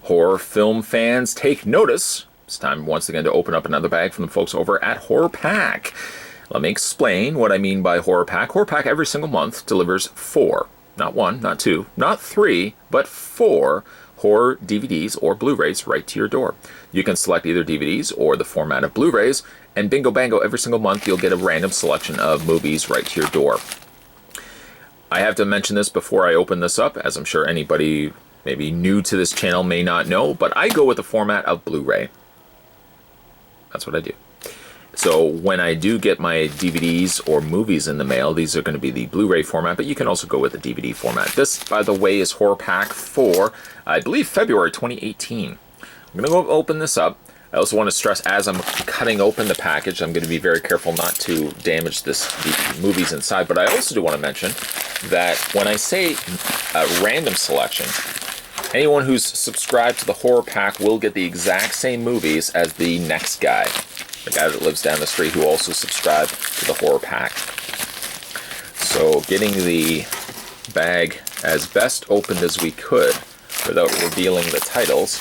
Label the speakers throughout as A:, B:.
A: Horror film fans, take notice. It's time once again to open up another bag from the folks over at Horror Pack. Let me explain what I mean by Horror Pack. Horror Pack every single month delivers 4, not 1, not 2, not 3, but 4 horror DVDs or Blu-rays right to your door. You can select either DVDs or the format of Blu-rays, and bingo bango, every single month you'll get a random selection of movies right to your door. I have to mention this before I open this up, as I'm sure anybody maybe new to this channel may not know, but I go with the format of Blu-ray. That's what I do. So when I do get my DVDs or movies in the mail, these are going to be the Blu-ray format, but you can also go with the DVD format. This, by the way, is Horror Pack for, I believe, February 2018. I'm going to go open this up. I also want to stress, as I'm cutting open the package, I'm going to be very careful not to damage the movies inside, but I also do want to mention that when I say random selection, anyone who's subscribed to the Horror Pack will get the exact same movies as the next guy, the guy that lives down the street who also subscribed to the Horror Pack. So getting the bag as best opened as we could without revealing the titles.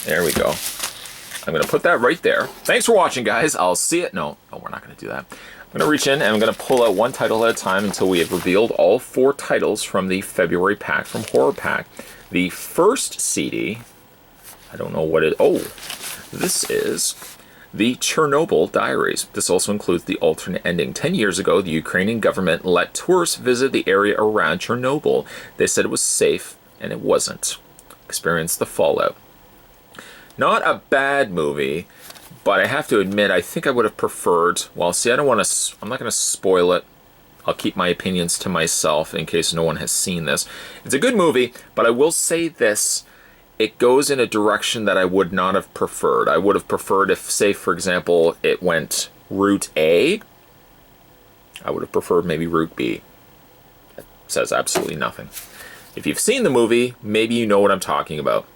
A: There we go. I'm going to put that right there. Thanks for watching, guys. I'll see it. No, we're not going to do that. I'm going to reach in and I'm going to pull out one title at a time until we have revealed all 4 titles from the February pack from Horror Pack. The first CD, I don't know what it... Oh, this is the Chernobyl Diaries. This also includes the alternate ending. 10 years ago, the Ukrainian government let tourists visit the area around Chernobyl. They said it was safe, and it wasn't. Experience the fallout. Not a bad movie, but I have to admit, I think I would have preferred... Well, see, I'm not going to spoil it. I'll keep my opinions to myself in case no one has seen this. It's a good movie, but I will say this. It goes in a direction that I would not have preferred. I would have preferred if, say, for example, it went route A. I would have preferred maybe route B. It says absolutely nothing. If you've seen the movie, maybe you know what I'm talking about.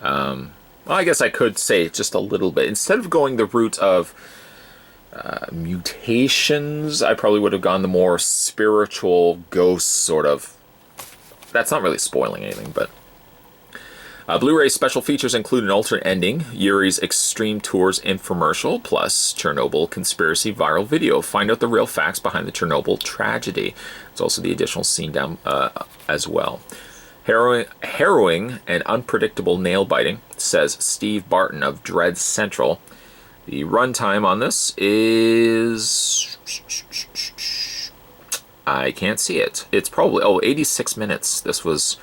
A: Well, I guess I could say just a little bit. Instead of going the route of mutations, I probably would have gone the more spiritual ghost sort of. That's not really spoiling anything, but Blu-ray special features include an alternate ending, Yuri's Extreme Tours infomercial, plus Chernobyl conspiracy viral video. Find out the real facts behind the Chernobyl tragedy. There's also the additional scene down as well. Harrowing and unpredictable nail biting, says Steve Barton of Dread Central. The runtime on this is... I can't see it. It's probably... 86 minutes. This was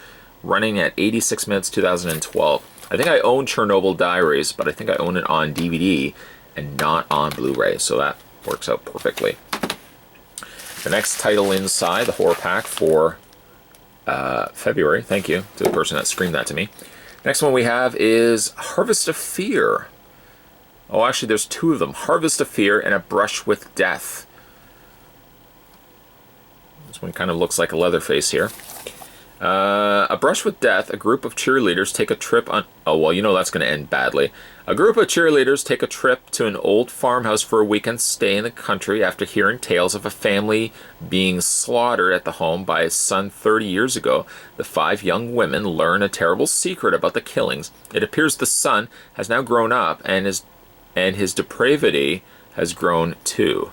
A: running at 86 minutes, 2012. I think I own Chernobyl Diaries, but I think I own it on DVD and not on Blu-ray, so that works out perfectly. The next title inside the Horror Pack for February, thank you to the person that streamed that to me. Next one we have is Harvest of Fear. Oh, actually, there's 2 of them. Harvest of Fear and A Brush with Death. This one kind of looks like a Leatherface here. A Brush with Death, a group of cheerleaders take a trip on... Oh, well, you know that's going to end badly. A group of cheerleaders take a trip to an old farmhouse for a weekend stay in the country after hearing tales of a family being slaughtered at the home by his son 30 years ago. The 5 young women learn a terrible secret about the killings. It appears the son has now grown up and his depravity has grown too.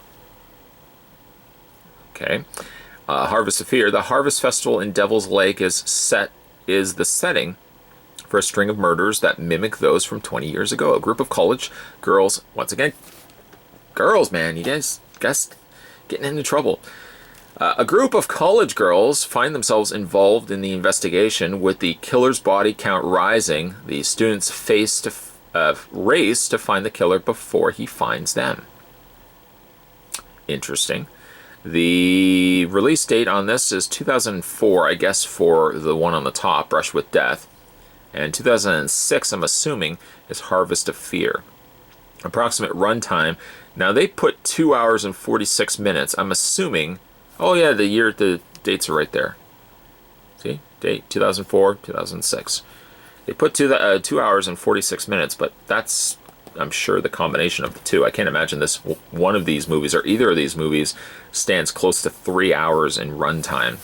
A: Okay. Harvest of Fear. The Harvest Festival in Devil's Lake is the setting for a string of murders that mimic those from 20 years ago. A group of college girls, once again, girls, man, you guys getting into trouble. A group of college girls find themselves involved in the investigation, with the killer's body count rising. The students race to find the killer before he finds them. Interesting. The release date on this is 2004, I guess, for the one on the top, Brush with Death. And 2006, I'm assuming, is Harvest of Fear. Approximate runtime. Now, they put 2 hours and 46 minutes. I'm assuming... Oh, yeah, the dates are right there. See? Date, 2004, 2006. They put 2 hours and 46 minutes, but that's, I'm sure, the combination of the two. I can't imagine one of these movies, or either of these movies, stands close to 3 hours in runtime.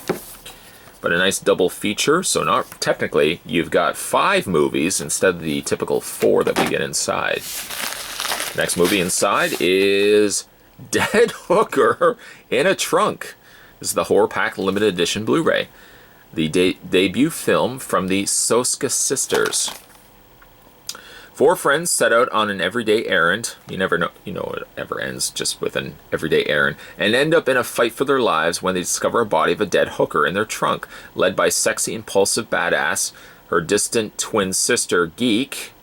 A: but a nice double feature. So not technically, you've got 5 movies instead of the typical 4 that we get inside. Next movie inside is Dead Hooker in a Trunk. This is the Horror Pack Limited Edition Blu-ray. The debut film from the Soska sisters. 4 friends set out on an everyday errand. You never know, it ever ends just with an everyday errand, and end up in a fight for their lives when they discover a body of a dead hooker in their trunk, led by sexy, impulsive badass, her distant twin sister, Geek,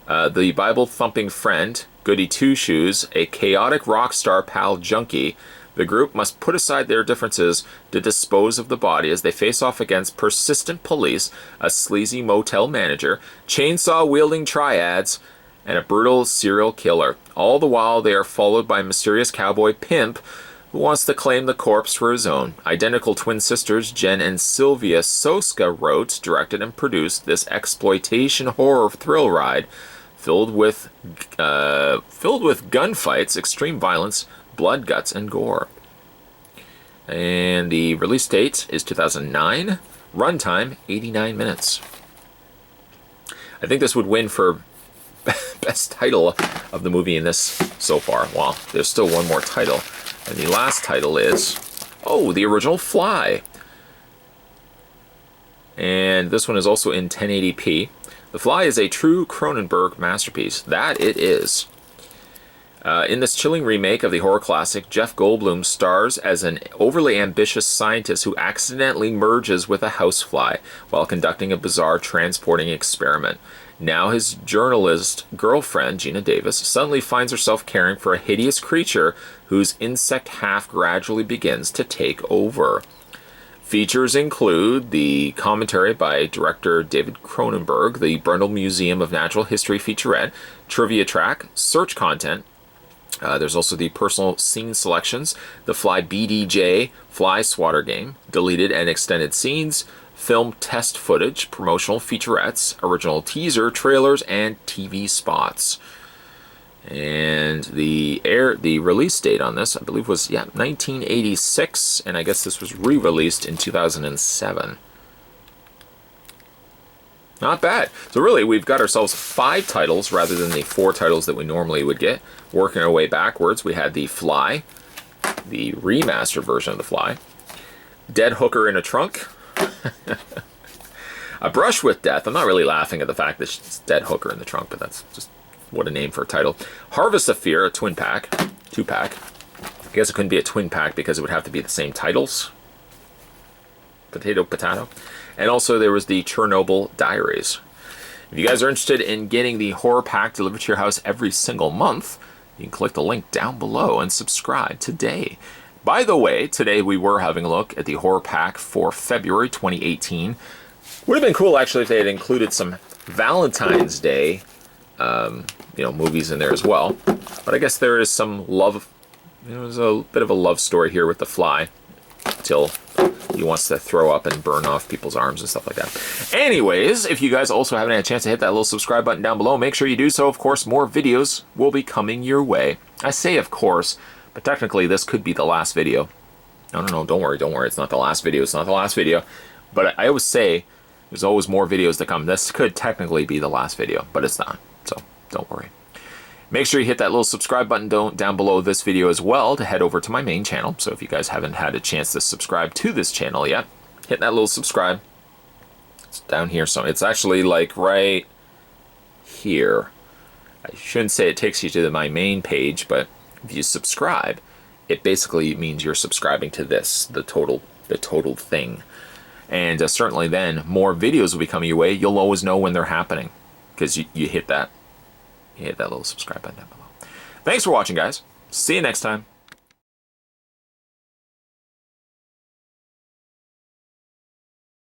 A: the Bible-thumping friend, Goody Two-Shoes, a chaotic rock star pal, Junkie. The group must put aside their differences to dispose of the body as they face off against persistent police, a sleazy motel manager, chainsaw-wielding triads, and a brutal serial killer. All the while, they are followed by a mysterious cowboy pimp who wants to claim the corpse for his own. Identical twin sisters Jen and Sylvia Soska wrote, directed, and produced this exploitation horror thrill ride filled with gunfights, extreme violence, blood, guts, and gore. And the release date is 2009. Runtime, 89 minutes. I think this would win for best title of the movie in this so far. Well, there's still one more title. And the last title is, the original Fly. And this one is also in 1080p. The Fly is a true Cronenberg masterpiece. That it is. In this chilling remake of the horror classic, Jeff Goldblum stars as an overly ambitious scientist who accidentally merges with a housefly while conducting a bizarre transporting experiment. Now his journalist girlfriend, Gina Davis, suddenly finds herself caring for a hideous creature whose insect half gradually begins to take over. Features include the commentary by director David Cronenberg, the Brundle Museum of Natural History featurette, trivia track, search content. There's also the personal scene selections, the Fly BDJ Fly Swatter game, deleted and extended scenes, film test footage, promotional featurettes, original teaser, trailers, and TV spots. And the release date on this, I believe, was 1986, and I guess this was re-released in 2007. Not bad. So really, we've got ourselves 5 titles rather than the 4 titles that we normally would get. Working our way backwards, we had the Fly, the remastered version of the Fly, Dead Hooker in a Trunk, A Brush with Death. I'm not really laughing at the fact that it's Dead Hooker in the Trunk, but that's just what a name for a title. Harvest of Fear, a twin pack, 2-pack. I guess it couldn't be a twin pack because it would have to be the same titles. Potato, potato. And also there was the Chernobyl Diaries. If you guys are interested in getting the horror pack delivered to your house every single month, you can click the link down below and subscribe today. By the way, today we were having a look at the horror pack for February 2018. Would have been cool actually if they had included some Valentine's Day movies in there as well. But I guess there is some love. There's a bit of a love story here with the Fly. Till he wants to throw up and burn off people's arms and stuff like that. Anyways, if you guys also haven't had a chance to hit that little subscribe button down below, make sure you do so. Of course, more videos will be coming your way. I say of course, but technically this could be the last video. No, don't worry. It's not the last video. It's not the last video. But I always say there's always more videos to come. This could technically be the last video, but it's not. So don't worry. Make sure you hit that little subscribe button down below this video as well to head over to my main channel. So if you guys haven't had a chance to subscribe to this channel yet, hit that little subscribe. It's down here. So it's actually like right here. I shouldn't say it takes you to my main page, but if you subscribe, it basically means you're subscribing to this, the total thing. And certainly then more videos will be coming your way. You'll always know when they're happening because you hit that. Hit that little subscribe button down below. Thanks for watching, guys. See you next time.